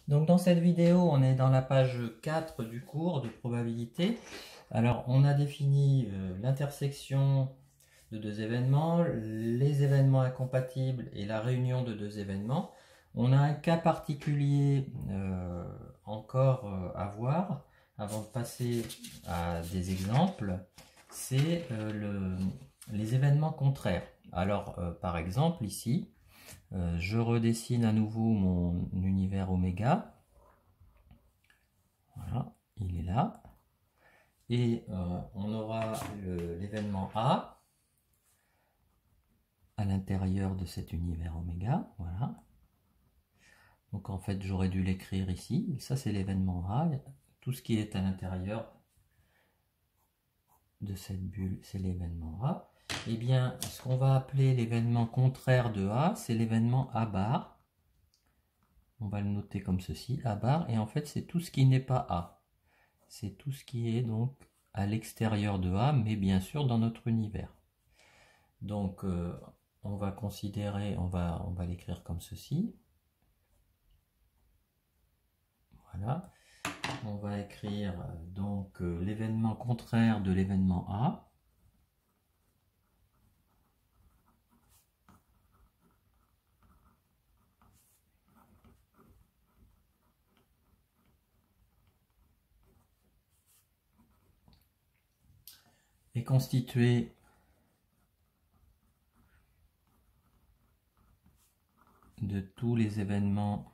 Donc dans cette vidéo, on est dans la page 4 du cours de probabilité. Alors on a défini l'intersection de deux événements, les événements incompatibles et la réunion de deux événements. On a un cas particulier encore à voir avant de passer à des exemples. C'est les événements contraires. Alors par exemple ici, je redessine à nouveau mon univers oméga. Voilà, il est là. Et on aura l'événement A à l'intérieur de cet univers oméga. Voilà. Donc en fait, j'aurais dû l'écrire ici. Ça, c'est l'événement A. Tout ce qui est à l'intérieur de cette bulle, c'est l'événement A. Eh bien, ce qu'on va appeler l'événement contraire de A, c'est l'événement A bar. On va le noter comme ceci, A bar. Et en fait, c'est tout ce qui n'est pas A. C'est tout ce qui est donc à l'extérieur de A, mais bien sûr dans notre univers. Donc, on va considérer, on va l'écrire comme ceci. Voilà. On va écrire donc l'événement contraire de l'événement A. Est constitué de tous les événements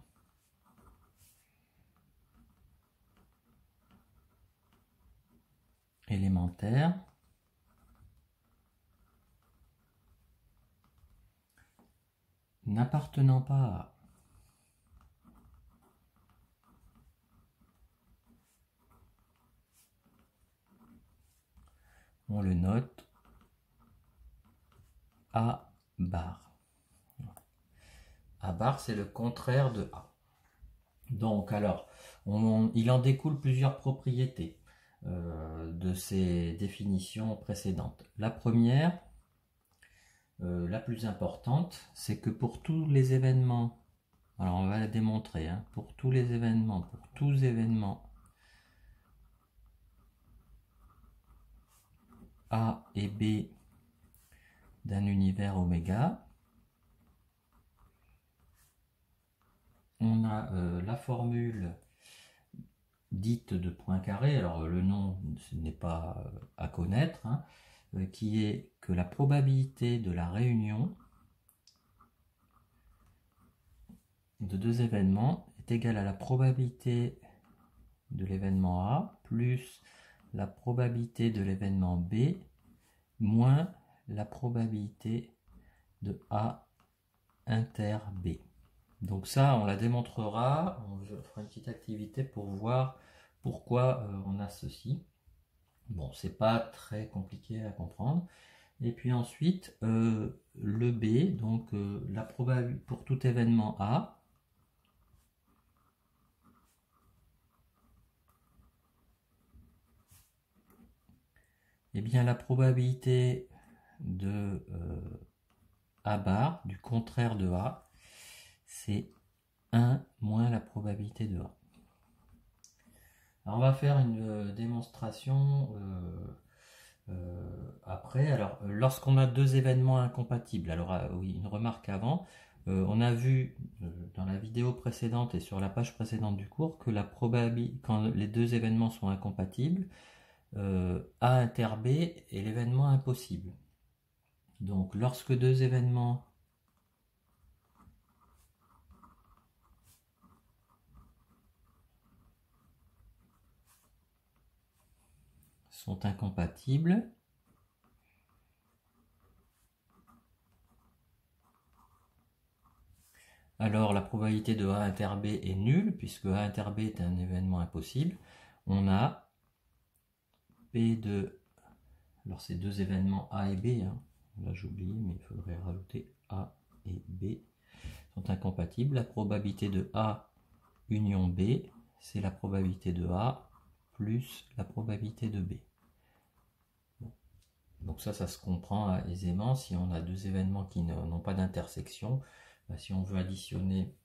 élémentaires n'appartenant pas à A. On le note A bar. A bar, c'est le contraire de A. Donc, alors, il en découle plusieurs propriétés de ces définitions précédentes. La première, la plus importante, c'est que pour tous les événements, alors on va la démontrer, hein, pour tous les événements, pour tous événements A et B d'un univers oméga, on a la formule dite de Poincaré, alors le nom ce n'est pas à connaître, hein, qui est que la probabilité de la réunion de deux événements est égale à la probabilité de l'événement A plus la probabilité de l'événement B moins la probabilité de A inter B. Donc ça, on la démontrera, on fera une petite activité pour voir pourquoi on a ceci. Bon, c'est pas très compliqué à comprendre. Et puis ensuite, le B, donc la probabilité pour tout événement A, eh bien la probabilité de A bar, du contraire de A, c'est 1 moins la probabilité de A. Alors on va faire une démonstration après. Alors lorsqu'on a deux événements incompatibles, alors oui, une remarque avant, on a vu dans la vidéo précédente et sur la page précédente du cours que la probabilité, quand les deux événements sont incompatibles, A inter B est l'événement impossible. Donc lorsque deux événements sont incompatibles, alors la probabilité de A inter B est nulle, puisque A inter B est un événement impossible. On a P de... Alors c'est deux événements A et B, hein. Là j'oublie, mais il faudrait rajouter A et B sont incompatibles. La probabilité de A union B, c'est la probabilité de A plus la probabilité de B. Bon. Donc ça se comprend aisément si on a deux événements qui n'ont pas d'intersection. Si on veut additionner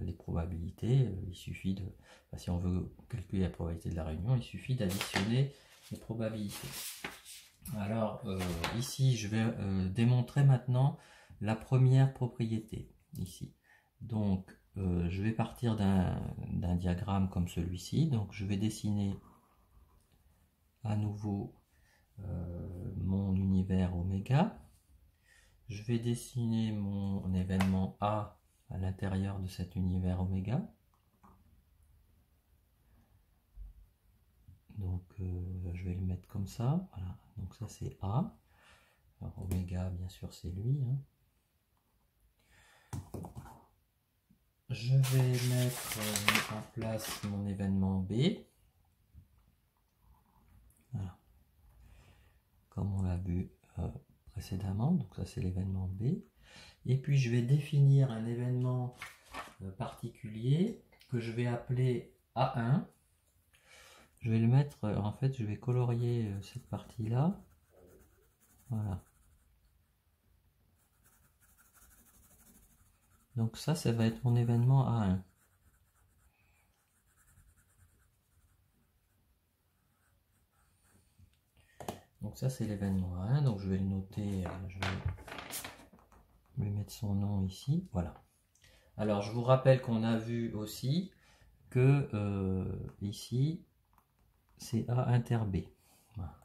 les probabilités, il suffit de, enfin, si on veut calculer la probabilité de la réunion, il suffit d'additionner les probabilités. Alors ici je vais démontrer maintenant la première propriété ici. Donc je vais partir d'un diagramme comme celui-ci. Donc je vais dessiner à nouveau mon univers oméga. Je vais dessiner mon événement A à l'intérieur de cet univers oméga. Donc je vais le mettre comme ça. Voilà. Donc ça c'est A. Alors oméga bien sûr c'est lui. Hein. Je vais mettre en place mon événement B. Voilà. Comme on l'a vu précédemment. Donc ça c'est l'événement B. Et puis je vais définir un événement particulier que je vais appeler A1. Je vais le mettre, en fait je vais colorier cette partie là. Voilà. Donc ça va être mon événement A1. Donc ça c'est l'événement A1, donc je vais le noter, je vais lui mettre son nom ici, voilà. Alors je vous rappelle qu'on a vu aussi que ici c'est A inter B, voilà.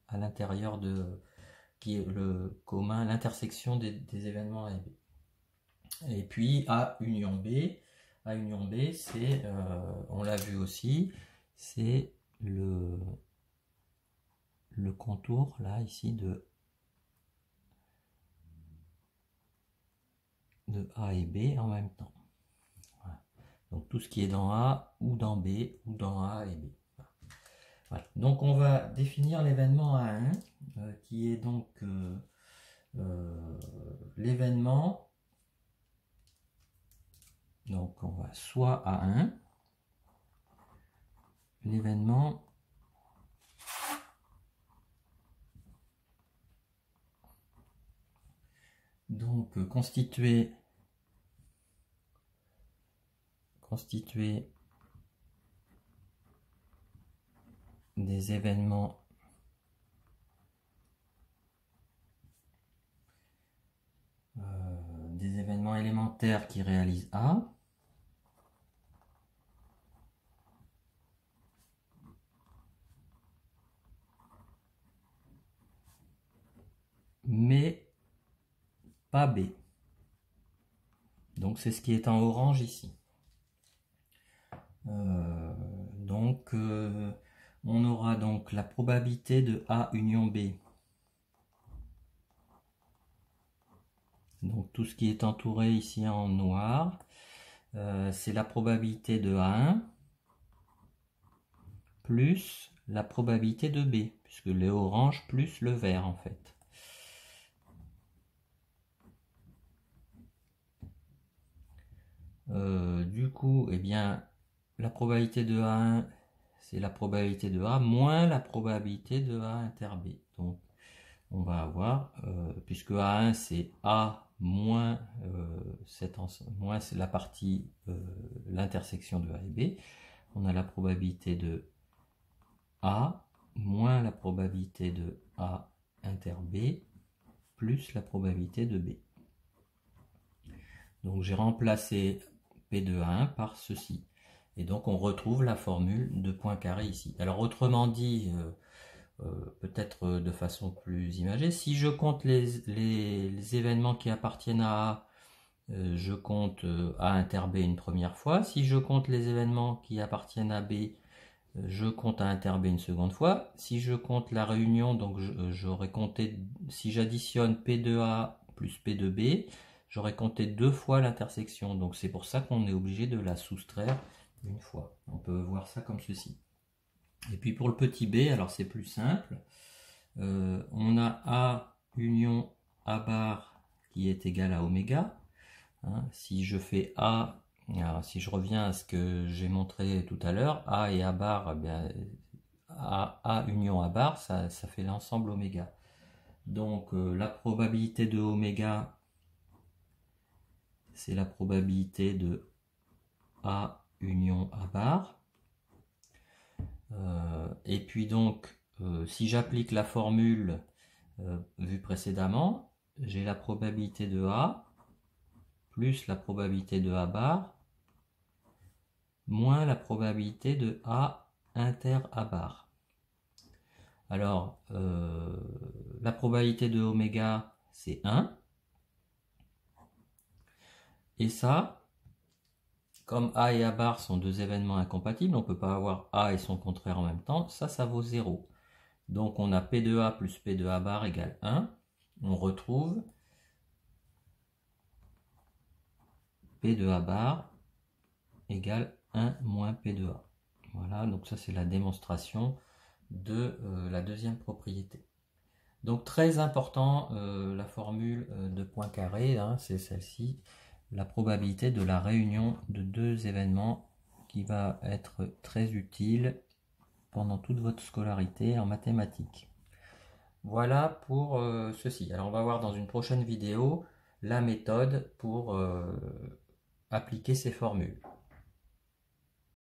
À l'intérieur de, qui est le commun, l'intersection des événements A et B. Et puis A union B c'est, on l'a vu aussi, c'est le contour là ici de A et B en même temps. Voilà. Donc tout ce qui est dans A ou dans B ou dans A et B. Voilà. Donc on va définir l'événement A1 qui est donc l'événement. Donc on va soit A1, l'événement donc constitué des événements élémentaires qui réalisent A. Mais pas B. Donc c'est ce qui est en orange ici. On aura donc la probabilité de A union B. Donc tout ce qui est entouré ici en noir, c'est la probabilité de A1 plus la probabilité de B, puisque le orange plus le vert en fait. Du coup, eh bien, la probabilité de A1, c'est la probabilité de A moins la probabilité de A inter B. Donc, on va avoir, puisque A1 c'est A moins, moins c'est la partie, l'intersection de A et B, on a la probabilité de A moins la probabilité de A inter B plus la probabilité de B. Donc j'ai remplacé P de A1 par ceci. Et donc on retrouve la formule de Poincaré ici. Alors autrement dit, peut-être de façon plus imagée, si je compte les événements qui appartiennent à A, je compte A inter B une première fois. Si je compte les événements qui appartiennent à B, je compte A inter B une seconde fois. Si je compte la réunion, donc j'aurais compté, si j'additionne P de A plus P de B, j'aurais compté 2 fois l'intersection. Donc c'est pour ça qu'on est obligé de la soustraire une fois. On peut voir ça comme ceci. Et puis pour le petit b, alors c'est plus simple. On a A union A bar qui est égal à oméga. Hein, si je fais A, alors si je reviens à ce que j'ai montré tout à l'heure, A et A bar, eh bien, A union A bar, ça fait l'ensemble oméga. Donc la probabilité de oméga, c'est la probabilité de A union A bar. Et puis donc, si j'applique la formule vue précédemment, j'ai la probabilité de A plus la probabilité de A bar moins la probabilité de A inter A bar. Alors, la probabilité de oméga, c'est 1. Et ça, comme A et A bar sont deux événements incompatibles, on ne peut pas avoir A et son contraire en même temps, ça vaut 0. Donc on a P de A plus P de A bar égale 1. On retrouve P de A bar égale 1 moins P de A. Voilà, donc ça c'est la démonstration de la deuxième propriété. Donc très important, la formule de Poincaré, hein, c'est celle-ci, la probabilité de la réunion de deux événements qui va être très utile pendant toute votre scolarité en mathématiques. Voilà pour ceci. Alors on va voir dans une prochaine vidéo la méthode pour appliquer ces formules.